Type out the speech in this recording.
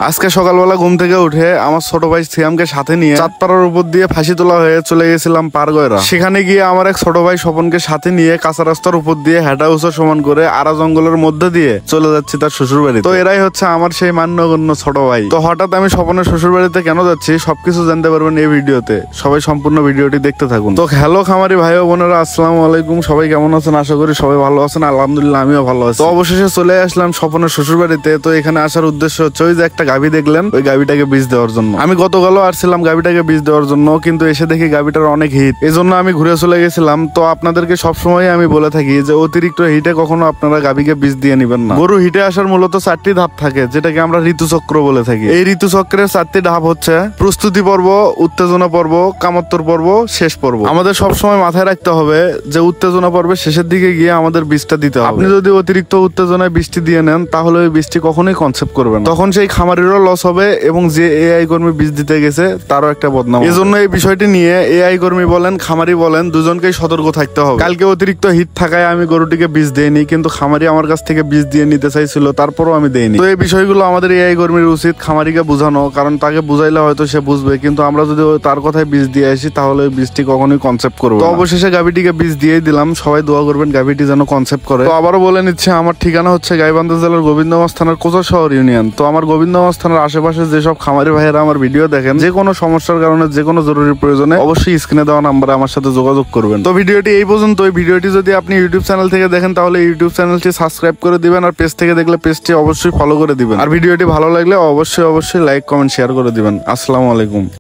আজকে সকালবেলা ঘুম থেকে উঠে আমার ছোট ভাই সিয়ামকে সাথে নিয়ে চাঁদপাড়ার উপর দিয়ে ফাঁসি তোলা হয়ে চলে গেছিলাম পারগয়রা। সেখানে গিয়ে আমার এক ছোট ভাই স্বপনকে সাথে নিয়ে কাঁচা রাস্তার উপর দিয়ে হেঁটা উঁচা সমান করে আরা জঙ্গলের মধ্যে দিয়ে চলে যাচ্ছি তার শ্বশুর বাড়ি। তো এরাই হচ্ছে আমার সেই মান্যগণ্য ছোট ভাই। তো হঠাৎ আমি স্বপনের শ্বশুর বাড়িতে কেন যাচ্ছি সবকিছু জানতে পারবেন এই ভিডিওতে, সবাই সম্পূর্ণ ভিডিওটি দেখতে থাকুন। তো হ্যালো খামারি ভাই ও বোনেরা, আসসালামু আলাইকুম। সবাই কেমন আছেন? আশা করি সবাই ভালো আছেন। আলহামদুলিল্লাহ আমিও ভালো আছি। তো অবশেষে চলে আসলাম স্বপনের শ্বশুর বাড়িতে। তো এখানে আসার উদ্দেশ্য হচ্ছে ওই যে একটা গাভী দেখলেন, ওই গাভীটাকে বীজ দেওয়ার জন্য। আমি গতকালও আসছিলাম গাভীটাকে বীজ দেওয়ার জন্য, কিন্তু এসে দেখি গাভীটার অনেক হিট, এই জন্য আমি ঘুরে চলে গেছিলাম। তো আপনাদেরকে সবসময় আমি বলে থাকি যে অতিরিক্ত হিটে কখনো আপনারা গাভীকে বীজ দিয়ে নিবেন না। গরু হিটে আসার মূলত 4টি ধাপ থাকে, যেটাকে আমরা ঋতুচক্র বলে থাকি। এই ঋতুচক্রের 4টি ধাপ হচ্ছে প্রস্তুতি পর্ব, উত্তেজনা পর্ব, কামোত্তর পর্ব, শেষ পর্ব। আমাদের সবসময় মাথায় রাখতে হবে যে উত্তেজনা পর্বের শেষের দিকে গিয়ে আমাদের বীজটা দিতে হবে। আপনি যদি অতিরিক্ত উত্তেজনায় বীজটি দিয়ে নেন তাহলে ওই বীজটি কখনোই কনসেপ্ট করবেন, তখন সেই খামারিরও লস হবে এবং যে এআই কর্মী বীজ দিতে গেছে তারও একটা বদনাম। এজন্য এই বিষয়টি নিয়ে এআই কর্মী বলেন খামারি বলেন দুজনকেই সতর্ক থাকতে হবে। কালকে অতিরিক্ত হিট থাকায় আমি গরুটিকে বীজ দেইনি, কিন্তু খামারি আমার কাছ থেকে বীজ দিয়ে নিতে চাইছিল, তারপরও আমি দেইনি। তো এই বিষয়গুলো আমাদের এআই কর্মীর উচিত খামারিকে বোঝানো, কারণ তাকে বুঝাইলে হয়তো সে বুঝবে, কিন্তু আমরা যদি তার কথায় বীজ দিয়ে আসি তাহলে ওই বীজটি কখনোই কনসেপ্ট করবে। তো অবশেষে গাভীটিকে বীজ দিয়েই দিলাম। সবাই দোয়া করবেন গাভীটি যেন কনসেপ্ট করে। তো আবারও বলে নিচ্ছে, আমার ঠিকানা হচ্ছে গাইবান্ধা জেলার গোবিন্দগঞ্জ থানার কোচশহর ইউনিয়ন। তো আমার গোবিন্দগঞ্জ থানার আশেপাশে যেসব খামারি ভাইয়েরা আমার ভিডিও দেখেন, যে কোনো সমস্যার কারণে যে কোনো জরুরি প্রয়োজনে অবশ্যই স্ক্রিনে দেওয়া নাম্বারে আমার সাথে যোগাযোগ করবেন। তো ভিডিওটি এই পর্যন্ত। এই ভিডিওটি যদি আপনি ইউটিউব চ্যানেল থেকে দেখেন তাহলে ইউটিউব চ্যানেলটি সাবস্ক্রাইব করে দিবেন, আর পেজ থেকে দেখলে পেজটি অবশ্যই ফলো করে দিবেন। আর ভিডিওটি ভালো লাগলে অবশ্যই লাইক কমেন্ট শেয়ার করে দিবেন। আসসালামু আলাইকুম।